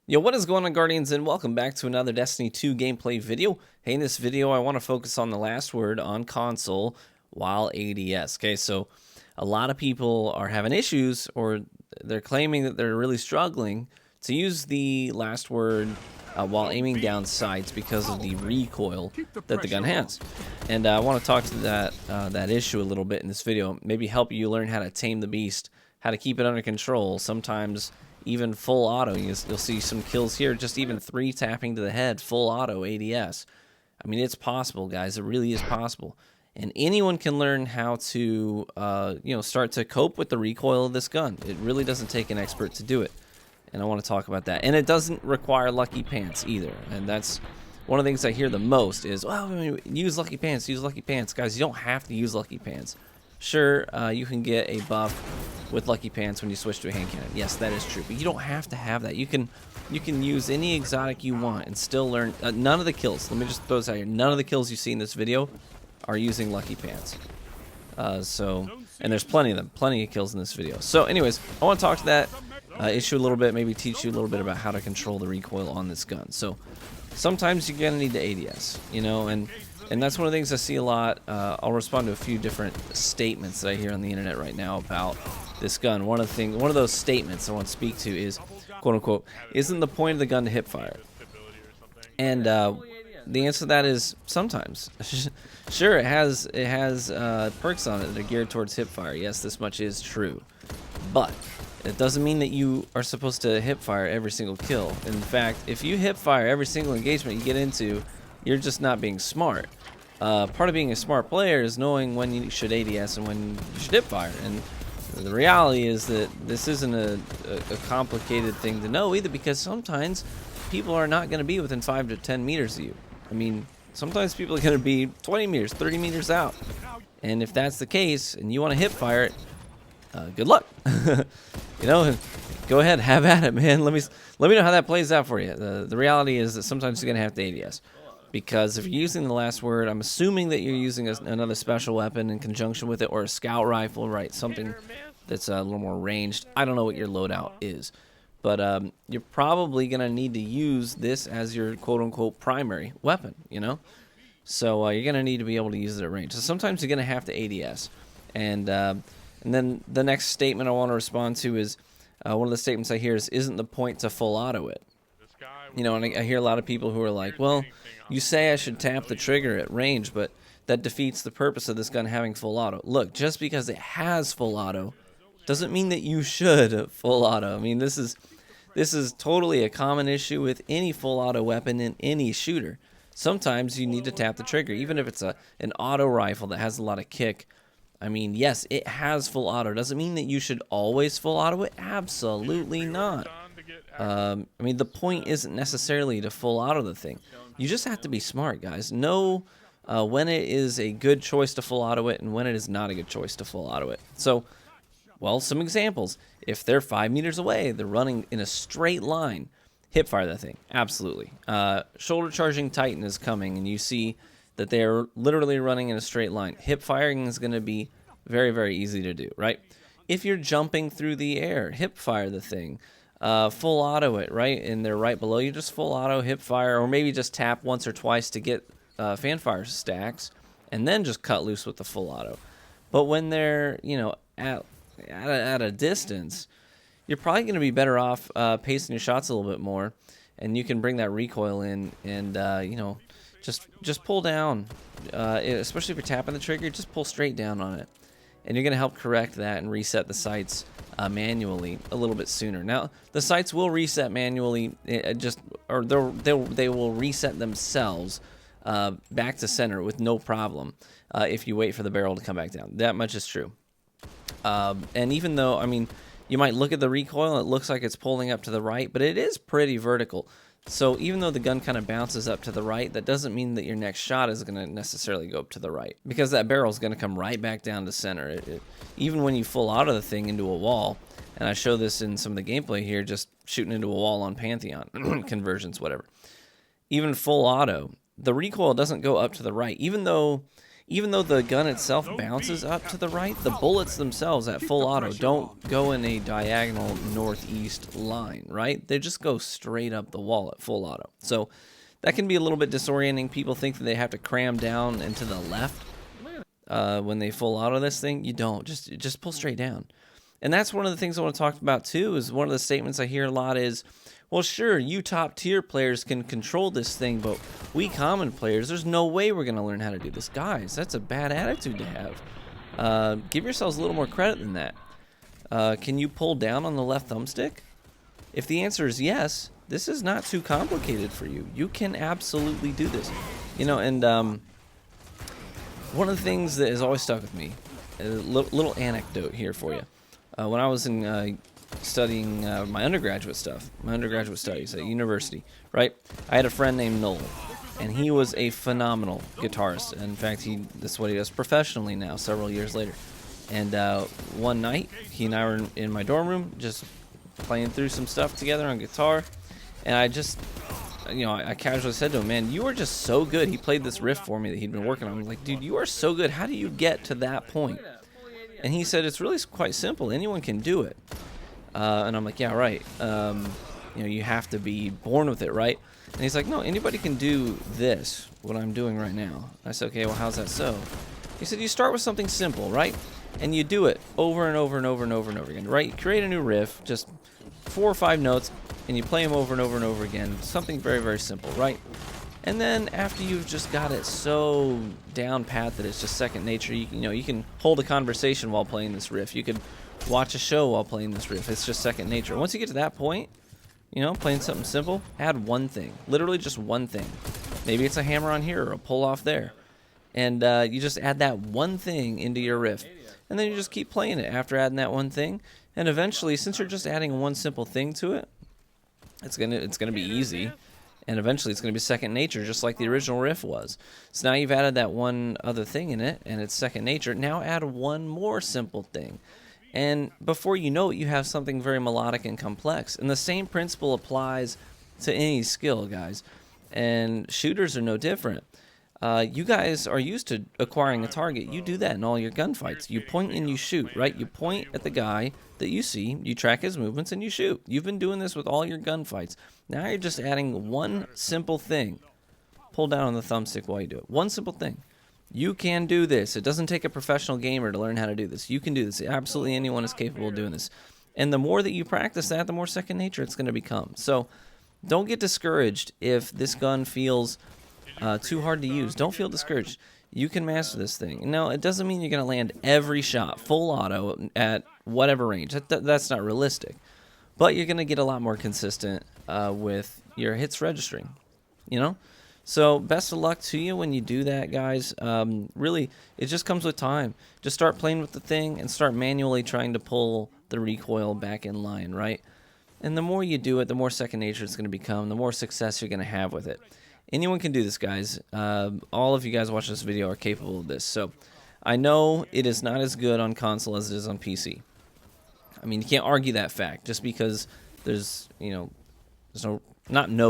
Yo, what is going on, Guardians, and welcome back to another Destiny 2 gameplay video. Hey, in this video, I want to focus on the last word on console while ADS. Okay, so a lot of people are having issues, or they're claiming that they're really struggling to use the last word while aiming down sights because of the recoil that the gun has. And I want to talk to that issue a little bit in this video. Maybe help you learn how to tame the beast, how to keep it under control. Sometimes even full auto. You'll see some kills here, just even 3 tapping to the head, full auto ADS. I mean, it's possible, guys. It really is possible. And anyone can learn how to, start to cope with the recoil of this gun. It really doesn't take an expert to do it. And I want to talk about that. And it doesn't require lucky pants either. And that's one of the things I hear the most is, well, I mean, use lucky pants, use lucky pants. Guys, you don't have to use lucky pants. Sure, you can get a buff with lucky pants when you switch to a hand cannon. Yes, that is true, but you don't have to have that. You can use any exotic you want and still learn. None of the kills, let me just throw this out here, none of the kills you see in this video are using lucky pants. And there's plenty of them, plenty of kills in this video. So anyways, I want to talk to that issue a little bit, maybe teach you a little bit about how to control the recoil on this gun. So sometimes you're gonna need the ADS, and that's one of the things I see a lot. I'll respond to a few different statements that I hear on the internet right now about this gun. One of those statements I want to speak to is, quote unquote, isn't the point of the gun to hip fire? And the answer to that is sometimes. Sure, it has perks on it that are geared towards hip fire. Yes, this much is true, but it doesn't mean that you are supposed to hip fire every single kill. In fact, if you hip fire every single engagement you get into, you're just not being smart. Part of being a smart player is knowing when you should ADS and when you should hip fire. And the reality is that this isn't a complicated thing to know either, because sometimes people are not going to be within 5 to 10 meters of you. I mean, sometimes people are going to be 20 meters, 30 meters out. And if that's the case and you want to hip fire it, good luck. Go ahead, have at it, man. Let me know how that plays out for you. The reality is that sometimes you're going to have to ADS. Because if you're using the last word, I'm assuming that you're using another special weapon in conjunction with it, or a scout rifle, right? Something that's a little more ranged. I don't know what your loadout is, but you're probably going to need to use this as your quote-unquote primary weapon, So you're going to need to be able to use it at range. So sometimes you're going to have to ADS. And then the next statement I want to respond to is, one of the statements I hear is, isn't the point to full auto it? And I hear a lot of people who are like, well, you say I should tap the trigger at range, but that defeats the purpose of this gun having full auto. Look, just because it has full auto doesn't mean that you should full auto. I mean, this is totally a common issue with any full auto weapon in any shooter. Sometimes you need to tap the trigger, even if it's an auto rifle that has a lot of kick. I mean, yes, it has full auto. Doesn't mean that you should always full auto it. Absolutely not. I mean, the point isn't necessarily to full auto the thing. You just have to be smart, guys. Know when it is a good choice to full auto it and when it is not a good choice to full auto it. So, well, some examples. If they're 5 meters away, they're running in a straight line, hip fire that thing. Absolutely. Shoulder charging Titan is coming, and you see that they're literally running in a straight line. Hip firing is going to be very, very easy to do, right? If you're jumping through the air, hip fire the thing. Full auto it, right? And they're right below you, just full auto, hip fire, or maybe just tap once or twice to get fanfire stacks, and then just cut loose with the full auto. But when they're, at a distance, you're probably going to be better off pacing your shots a little bit more, and you can bring that recoil in and, just pull down, especially if you're tapping the trigger, just pull straight down on it. And you're going to help correct that and reset the sights manually a little bit sooner. Now, the sights will reset manually, they will reset themselves back to center with no problem if you wait for the barrel to come back down. That much is true. And even though, I mean, you might look at the recoil and it looks like it's pulling up to the right, but it is pretty vertical. So even though the gun kind of bounces up to the right, that doesn't mean that your next shot is going to necessarily go up to the right, because that barrel is going to come right back down to center. Even when you full auto the thing into a wall, and I show this in some of the gameplay here, just shooting into a wall on Pantheon, conversions, whatever. Even full auto, the recoil doesn't go up to the right. Even though even though the gun itself bounces up to the right, the bullets themselves at full auto don't go in a diagonal northeast line, right? They just go straight up the wall at full auto. So that can be a little bit disorienting. People think that they have to cram down and to the left when they full auto this thing. You don't. Just pull straight down. And that's one of the things I want to talk about too, is one of the statements I hear a lot is, well, sure, you top tier players can control this thing, but we common players, there's no way we're going to learn how to do this. Guys, that's a bad attitude to have. Give yourselves a little more credit than that. Can you pull down on the left thumbstick? If the answer is yes, this is not too complicated for you. You can absolutely do this. You know, and one of the things that has always stuck with me, a little anecdote here for you. When I was in studying my undergraduate studies at university, right? I had a friend named Noel, and he was a phenomenal guitarist. In fact, that's what he does professionally now, several years later. And one night, he and I were in my dorm room, just playing through some stuff together on guitar, and I just, I casually said to him, man, you are just so good. He played this riff for me that he'd been working on. I was like, dude, you are so good. How do you get to that point? And he said, it's really quite simple. Anyone can do it. And I'm like, yeah, right. You have to be born with it, right? And he's like, no, anybody can do this, what I'm doing right now. I said, okay, well, how's that so? He said, you start with something simple, right? And you do it over and over and over and over and over again, right? You create a new riff, just 4 or 5 notes, and you play them over and over and over again. Something very, very simple, right? And then after you've just got it so down pat that it's just second nature, you can hold a conversation while playing this riff. You could watch a show while playing this riff. It's just second nature. Once you get to that point, playing something simple, add one thing. Literally just one thing. Maybe it's a hammer on here or a pull off there. And you just add that one thing into your riff. And then you just keep playing it after adding that one thing. And eventually, since you're just adding one simple thing to it, it's gonna be easy. And eventually it's going to be second nature, just like the original riff was. So now you've added that one other thing in it, and it's second nature. Now add one more simple thing. And before you know it, you have something very melodic and complex. And the same principle applies to any skill, guys. And shooters are no different. You guys are used to acquiring a target. You do that in all your gunfights. You point and you shoot, right? You point at the guy that you see, you track his movements, and you shoot. You've been doing this with all your gunfights. Now you're just adding one simple thing. Pull down on the thumbstick while you do it. One simple thing. You can do this. It doesn't take a professional gamer to learn how to do this. You can do this. Absolutely anyone is capable of doing this. And the more that you practice that, the more second nature it's going to become. So don't get discouraged if this gun feels too hard to use. Don't feel discouraged. You can master this thing. Now, it doesn't mean you're going to land every shot full auto at whatever range. That's not realistic. But you're going to get a lot more consistent with your hits registering, So best of luck to you when you do that, guys. Really, it just comes with time. Just start playing with the thing and start manually trying to pull the recoil back in line, right? And the more you do it, the more second nature it's going to become, the more success you're going to have with it. Anyone can do this, guys. All of you guys watching this video are capable of this. So I know it is not as good on console as it is on PC. I mean, you can't argue that fact just because there's no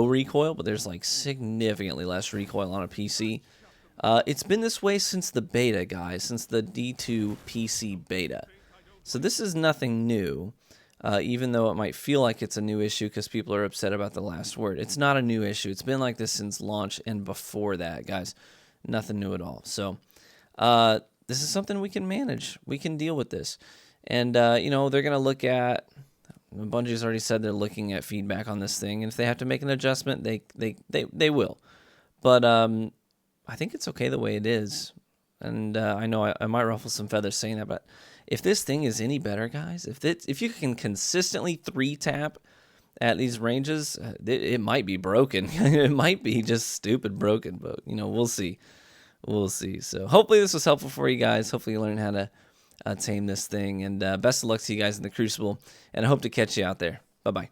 recoil, but there's like significantly less recoil on a PC. It's been this way since the beta, guys, since the D2 PC beta. So this is nothing new. Even though it might feel like it's a new issue because people are upset about the last word. It's not a new issue. It's been like this since launch and before that, guys. Nothing new at all. So this is something we can manage. We can deal with this. And, they're going to look at, Bungie's already said they're looking at feedback on this thing. And if they have to make an adjustment, they will. But I think it's okay the way it is. And I know I might ruffle some feathers saying that, but if this thing is any better, guys, if you can consistently 3-tap at these ranges, it might be broken. It might be just stupid broken, but, we'll see. We'll see. So hopefully this was helpful for you guys. Hopefully you learned how to tame this thing. And best of luck to you guys in the Crucible, and I hope to catch you out there. Bye-bye.